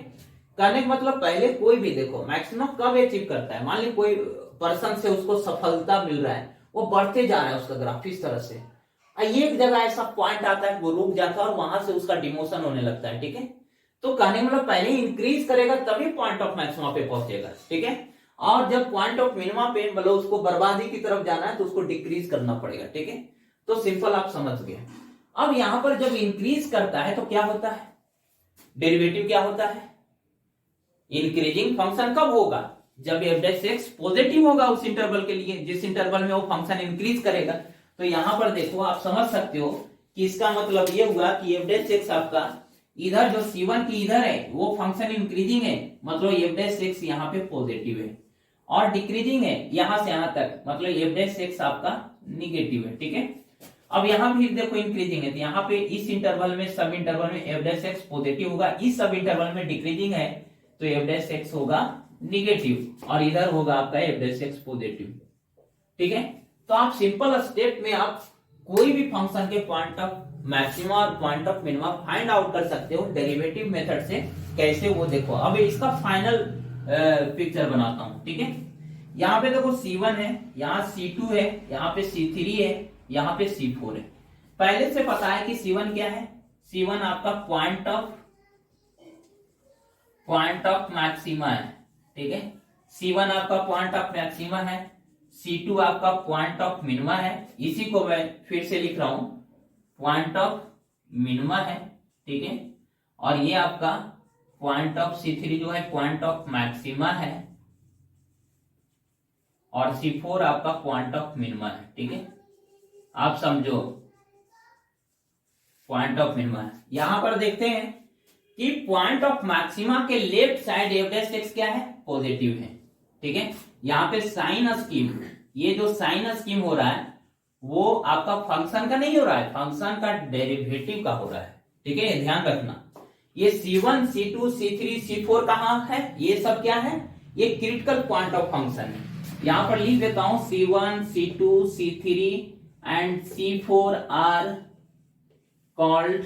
कहने का मतलब पहले कोई भी देखो मैक्सिमम कब अचीव करता है, मान ली कोई पर्सन से उसको सफलता मिल रहा है, वो बढ़ते जा रहा है उसका ग्राफ इस तरह से, एक जगह ऐसा पॉइंट आता है वो रुक जाता है और वहां से उसका डिमोशन होने लगता है, ठीक है। तो कहने का मतलब पहले इंक्रीज करेगा तभी पॉइंट ऑफ मैक्सिमा पे पहुंचेगा, ठीक है। और जब पॉइंट ऑफ मिनिमा पे मतलब उसको बर्बादी की तरफ जाना है तो उसको डिक्रीज करना पड़ेगा, ठीक है। तो सिंपल आप समझ गए। अब यहां पर जब इंक्रीज करता है तो क्या होता है, डेरिवेटिव क्या होता है, इंक्रीजिंग फंक्शन कब होगा, जब f' पॉजिटिव होगा उस इंटरवल के लिए, जिस इंटरवल में वो फंक्शन इंक्रीज करेगा। तो यहां पर देखो आप समझ सकते हो कि इसका मतलब ये हुआ कि f' आपका इधर जो c1 की इधर है वो फंक्शन इंक्रीजिंग है, मतलब f' यहाँ पे पॉजिटिव है, और डिक्रीजिंग है यहां से यहां तक, मतलब f' आपका निगेटिव है, ठीक है। अब यहां भी देखो इंक्रीजिंग है, तो यहाँ पे इस इंटरवल में सब इंटरवल में f' पॉजिटिव होगा, इस सब इंटरवल में डिक्रीजिंग है तो f' होगा निगेटिव, और इधर होगा आपका f' पॉजिटिव, ठीक है। तो आप सिंपल स्टेप में आप कोई भी फंक्शन के पॉइंट ऑफ मैक्सिमा और point of minima find out कर सकते हो डेरिवेटिव मेथड से, कैसे वो देखो। अब इसका फाइनल पिक्चर बनाता हूं, ठीक है। यहाँ पे देखो C1 है, यहाँ C2 है, यहाँ पे C3 है, यहाँ पे C4 है। पहले से पता है कि C1 क्या है, C1 आपका पॉइंट ऑफ मैक्सिमा है, ठीक है। C1 आपका पॉइंट ऑफ मैक्सिमा है, C2 आपका पॉइंट ऑफ मिनिमा है, इसी को मैं फिर से लिख रहा हूं पॉइंट ऑफ मिनिमा है, ठीक है। और ये आपका पॉइंट ऑफ C3 जो है पॉइंट ऑफ मैक्सिमा है, और C4 आपका पॉइंट ऑफ मिनिमा है, ठीक है। आप समझो पॉइंट ऑफ मिनिमा है। यहां पर देखते हैं कि पॉइंट ऑफ मैक्सिमा के लेफ्ट साइड f' क्या है, पॉजिटिव है, ठीक है। यहाँ पे साइन स्कीम, ये जो साइन स्कीम हो रहा है वो आपका फंक्शन का नहीं हो रहा है, फंक्शन का डेरिवेटिव का हो रहा है, ठीक है। ध्यान रखना ये C1 C2 C3 C4 कहां है, ये सब क्या है, ये क्रिटिकल पॉइंट ऑफ फंक्शन है। यहां पर लिख देता हूं C1 C2 C3 and C4 are called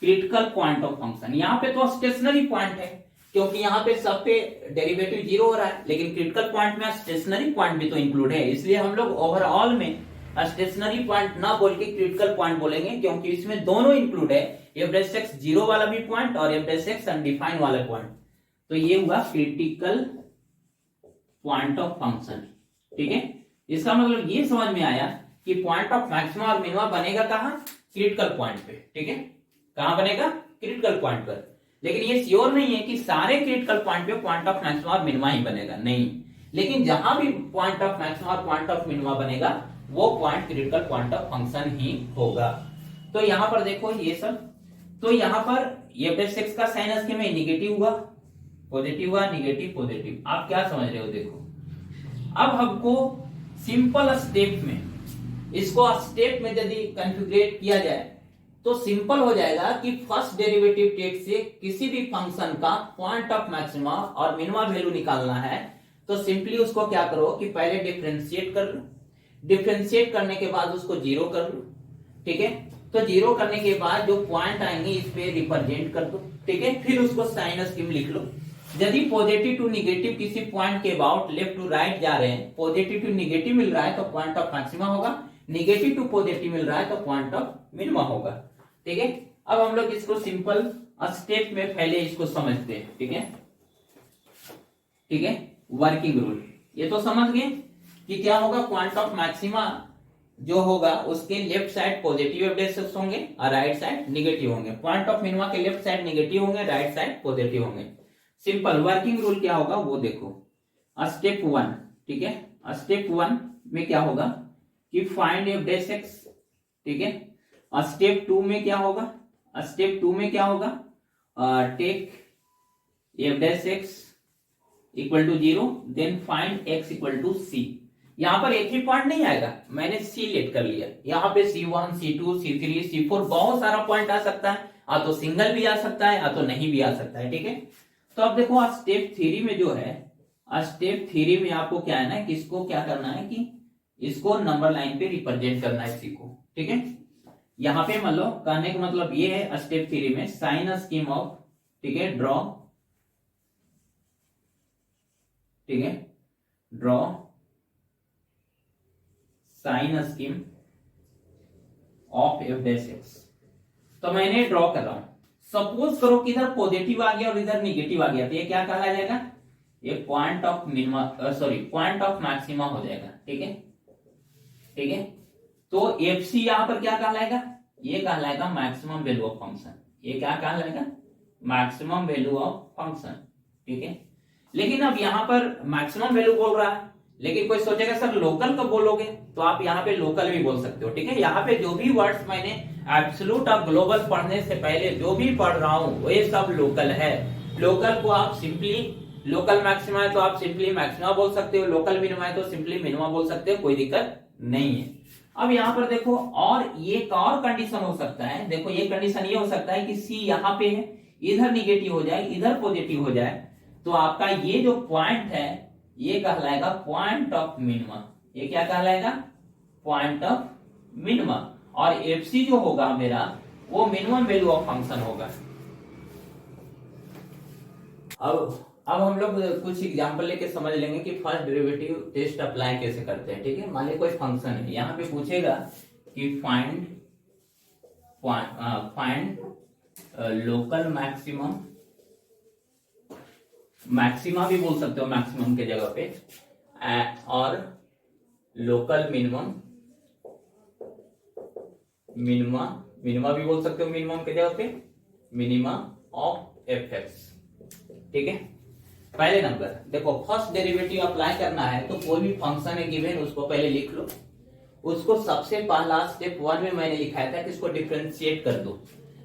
critical point of function. यहाँ पे तो स्टेशनरी पॉइंट है क्योंकि यहाँ पे सब पे डेरिवेटिव 0 हो रहा है, लेकिन क्रिटिकल पॉइंट में स्टेशनरी पॉइंट भी तो इंक्लूड है, इसलिए हम लोग ओवरऑल में स्टेशनरी पॉइंट ना बोल के क्रिटिकल पॉइंट बोलेंगे, क्योंकि इसमें दोनों इंक्लूड है, f' 0 वाला भी पॉइंट और f' अनडिफाइंड वाला पॉइंट। तो ये हुआ क्रिटिकल पॉइंट ऑफ फंक्शन, ठीक है। इसका मतलब ये समझ में आया कि पॉइंट ऑफ मैक्सिमा और मिनिमा बनेगा कहां, क्रिटिकल पॉइंट पे, ठीक है। कहां बनेगा, क्रिटिकल पॉइंट पर। लेकिन ये श्योर नहीं है कि सारे क्रिटिकल पॉइंट पे पॉइंट ऑफ मैक्सिमा और मिनिमा ही बनेगा, नहीं। लेकिन जहां भी पॉइंट ऑफ मैक्सिमा और पॉइंट ऑफ मिनिमा बनेगा वो point critical point of function ही होगा। तो यहां पर देखो ये सब, तो यहां पर f' का साइन स्कीम में निगेटिव हुआ, पॉजिटिव हुआ, निगेटिव पॉजिटिव। आप क्या समझ रहे हो, देखो अब हमको सिंपल स्टेप में इसको स्टेप में यदि कॉन्फ़िगरेट किया जाए तो सिंपल हो जाएगा कि फर्स्ट डेरिवेटिव टेक से किसी भी फंक्शन का पॉइंट ऑफ मैक्सिमा और मिनिमा वैल्यू निकालना है तो सिंपली उसको क्या करो कि पहले डिफरेंशिएट कर लो, डिफरेंशिएट करने के बाद उसको 0 कर लो, ठीक है। तो 0 करने के बाद जो पॉइंट आएंगे इस पे रिप्रेजेंट कर दो, ठीक है। फिर उसको साइन स्कीम लिख लो। यदि पॉजिटिव टू निगेटिव किसी पॉइंट के अबाउट लेफ्ट टू राइट जा रहे हैं, पॉजिटिव टू निगेटिव मिल रहा है तो पॉइंट ऑफ मैक्सिमा होगा, निगेटिव टू पॉजिटिव मिल रहा है तो पॉइंट ऑफ मिनिमा होगा, ठीक है। अब हम लोग इसको सिंपल स्टेप में पहले इसको समझते हैं, ठीक है, ठीक है। वर्किंग रूल ये तो समझ गए कि क्या होगा, पॉइंट ऑफ मैक्सिमा जो होगा उसके लेफ्ट साइड पॉजिटिव f' होंगे और राइट साइड निगेटिव होंगे, पॉइंट ऑफ मिनिमा के लेफ्ट साइड निगेटिव होंगे, राइट साइड पॉजिटिव होंगे। सिंपल वर्किंग रूल क्या होगा वो देखो, स्टेप 1, ठीक है। स्टेप 1 में क्या होगा कि फाइंड f', ठीक है। स्टेप 2 में क्या होगा, स्टेप 2 में क्या होगा, take f' equal to 0 then find x equal to c। यहां पर एक ही पॉइंट नहीं आएगा, मैंने c लेट कर लिया, यहाँ पे C1 C2 C3 C4 बहुत सारा पॉइंट आ सकता है, या तो सिंगल भी आ सकता है या तो नहीं भी आ सकता है, ठीक है। तो अब देखो स्टेप 3 में जो है, स्टेप 3 में आपको क्या है ना कि इसको क्या करना है कि इसको नंबर लाइन पे रिप्रेजेंट करना है इसी को, ठीक है। यहाँ पे मतलब कहने का मतलब ये है स्टेप 3 में साइन स्कीम ऑफ, ठीक है, ड्रॉ ठीक है, draw sign scheme of F dash X. तो मैंने ड्रॉ कर रहा हूं, सपोज करो कि इधर पॉजिटिव आ गया और इधर निगेटिव आ गया, तो ये क्या कहा जाएगा, ये point of minima, sorry point of maxima हो जाएगा। ठीक है, ठीक है, तो एफ सी यहां पर क्या कहलाएगा, ये कहलाएगा मैक्सिमम वैल्यू ऑफ फंक्शन। ये क्या कहलाएगा, मैक्सिमम वैल्यू ऑफ फंक्शन। ठीक है, लेकिन अब यहां पर मैक्सिमम वैल्यू बोल रहा है, लेकिन कोई सोचेगा सर लोकल कब बोलोगे, तो आप यहाँ पे लोकल भी बोल सकते हो। ठीक है, यहाँ पे जो भी वर्ड्स मैंने एब्सोल्यूट और ग्लोबल पढ़ने से पहले जो भी पढ़ रहा हूँ वो ये सब लोकल है। लोकल को आप सिंपली, लोकल मैक्सिमा है तो आप सिंपली मैक्सिमा बोल सकते हो, लोकल मिनिमा है तो सिंपली मिनिमा बोल सकते हो, कोई दिक्कत नहीं है। अब यहाँ पर देखो, और ये एक और कंडीशन हो सकता है, देखो ये कंडीशन ये हो सकता है कि सी यहाँ पे है, इधर निगेटिव हो जाए इधर पॉजिटिव हो जाए, तो आपका ये जो पॉइंट है ये कहलाएगा पॉइंट ऑफ मिनिमा। ये क्या कहलाएगा, पॉइंट ऑफ मिनिमा। और एफ सी जो होगा मेरा वो मिनिमम वैल्यू ऑफ फंक्शन होगा। अब हम लोग कुछ एग्जांपल लेके समझ लेंगे कि फर्स्ट डेरिवेटिव टेस्ट अप्लाई कैसे करते हैं। ठीक है, मान लीजिए कोई फंक्शन है, यहाँ पे पूछेगा कि फाइंड लोकल मैक्सिमम, मैक्सिमा भी बोल सकते हो मैक्सिमम के जगह पे, और लोकल मिनिमम, मिनिमा भी बोल सकते हो मिनिमम के जगह पे, मिनिमा ऑफ एफ एक्स। ठीक है, पहले नंबर देखो, फर्स्ट डेरिवेटिव अप्लाई करना है तो कोई भी फंक्शन है गिवन, उसको पहले लिख लो। उसको सबसे पहला स्टेप 1 में मैंने लिखाया था कि इसको डिफरेंशिएट कर दो,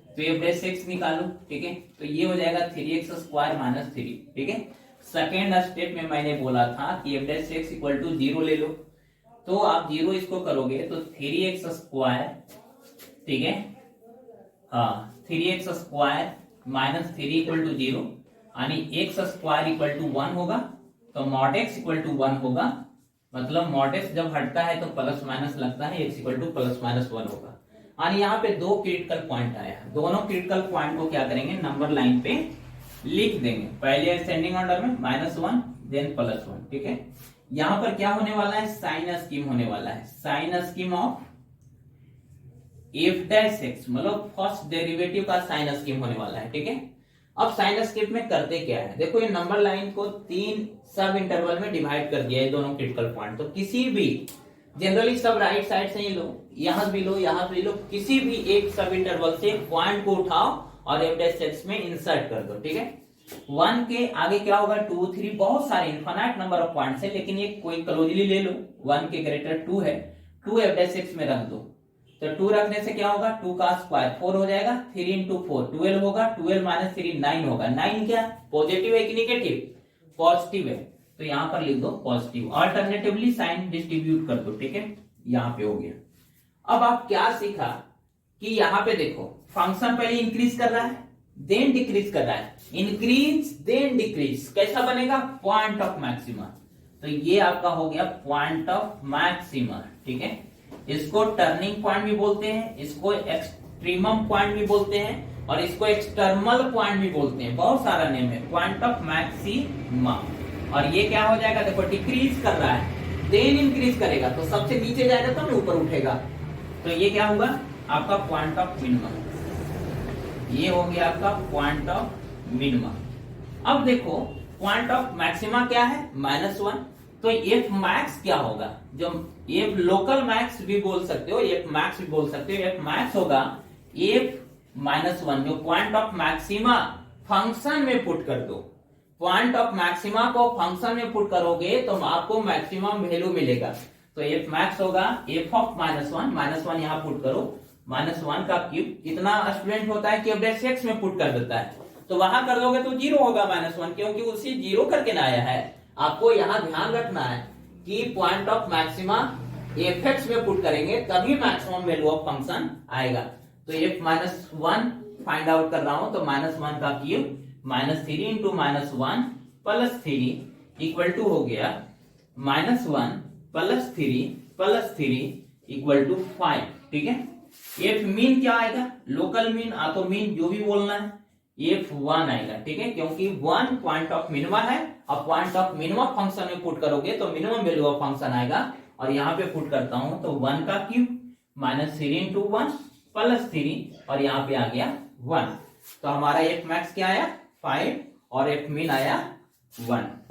तो ये बेस एक्स निकालो। ठीक है, तो ये हो जाएगा 3x स्क्वायर माइनस 3। ठीक है, सेकेंड स्टेप में मैंने बोला था कि F dash X equal to 0 ले लो, तो आप 0 इसको करोगे तो 3x स्क्वायर, ठीक है, हाँ 3x square minus 3 equal to 0, यानी x स्क्वायर इक्वल टू 1 होगा, तो मॉड x इक्वल टू 1 होगा, मतलब मॉड x जब हटता है तो प्लस माइनस लगता है, x equal two plus minus 1 होगा। यानी यहाँ पे दो क्रिटिकल पॉइंट आया, दोनों क्रिटिकल पॉइंट को क्या करेंगे, नंबर लाइन पे लिख देंगे, पहले असेंडिंग ऑर्डर में -1 देन +1। ठीक है, यहाँ पर क्या होने वाला है, साइन स्कीम होने वाला है, sign scheme of F dash X, मतलब फर्स्ट डेरिवेटिव का साइन स्कीम होने वाला है। ठीक है, अब साइन स्कीम में करते क्या है, देखो ये नंबर लाइन को 3 सब इंटरवल में डिवाइड कर दिया है दोनों क्रिटिकल पॉइंट, तो किसी भी, जनरली सब राइट साइड से ही लो, यहां भी लो, यहां भी लो, किसी भी एक सब इंटरवल से पॉइंट को उठाओ और एफ डैश एक्स में इंसर्ट कर दो। ठीक है, 1 के आगे क्या होगा, 2 3, बहुत सारे इनफाइनाइट नंबर ऑफ पॉइंट्स है, लेकिन ये कोई क्लोजली ले लो, 1 के ग्रेटर 2 है, 2 एफ डैश एक्स में रख दो, तो 2 रखने से क्या होगा, 2 का स्क्वायर 4 हो जाएगा, 3 इंटू 4 12 होगा, 12 माइनस 3 9 होगा। 9 क्या पॉजिटिव है कि निगेटिव, पॉजिटिव है, तो यहां पर लिख दो पॉजिटिव। अल्टरनेटिवली साइन डिस्ट्रीब्यूट कर दो। ठीक है, यहां पे हो गया। अब आप क्या सीखा कि यहां पे देखो फंक्शन पहले इंक्रीज कर रहा है देन डिक्रीज कर रहा है, इंक्रीज देन डिक्रीज, कैसा बनेगा, पॉइंट ऑफ मैक्सिमा, तो ये आपका हो गया पॉइंट ऑफ मैक्सिमा। ठीक है, इसको टर्निंग पॉइंट भी बोलते हैं, इसको एक्सट्रीमम पॉइंट भी बोलते हैं, और इसको एक्सटर्नल पॉइंट भी बोलते हैं, बहुत सारा नेम है, पॉइंट ऑफ मैक्सिमा। और ये क्या हो जाएगा, देखो डिक्रीज कर रहा है देन इंक्रीज करेगा, तो सबसे नीचे जाएगा तो ऊपर उठेगा, तो ये क्या होगा आपका पॉइंट ऑफ मिनिमा, ये हो गया आपका पॉइंट ऑफ मिनिमा। अब देखो पॉइंट ऑफ मैक्सिमा क्या है, -1, तो एफ मैक्स क्या होगा, जो एफ लोकल मैक्स भी बोल सकते हो, एफ मैक्स भी बोल सकते हो, एफ मैक्स होगा एफ -1, जो पॉइंट ऑफ मैक्सिमा फंक्शन में पुट कर दो, पॉइंट ऑफ मैक्सिमा को फंक्शन में पुट करोगे तो आपको मैक्सिमम वैल्यू मिलेगा, तो एफ मैक्स होगा एफ ऑफ -1 यहाँ पुट करो, -1 का क्यूब, कितना स्टूडेंट होता है कि एफ डैश एक्स में पुट कर देता है, तो वहां कर दोगे तो 0 होगा -1, क्योंकि उसी 0 करके ना आया है। आपको यहाँ ध्यान रखना है कि point of maxima F x में पुट करेंगे तभी मैक्सिमम वैल्यू ऑफ फंक्शन आएगा, तो एफ -1 फाइंड आउट कर रहा हूं, तो -1 का क्यूब -3 इंटू -1 +3 इक्वल टू हो गया -1 +3 इक्वल टू 5। ठीक है, एफ मीन क्या आएगा, लोकल मीन, तो मीन जो भी बोलना है, f1 आएगा, ठीक है, क्योंकि 1 पॉइंट ऑफ मिनिमा है। अब पॉइंट ऑफ मिनिमा फंक्शन में पुट करोगे तो मिनिमम वैल्यू ऑफ फंक्शन आएगा, और यहाँ पे पुट करता हूं तो 1 का क्यूब माइनस 3 इंटू 1 प्लस 3, और यहाँ पे आ गया 1। तो हमारा एफ मैक्स क्या आया 5 और एफ मिन आया 1।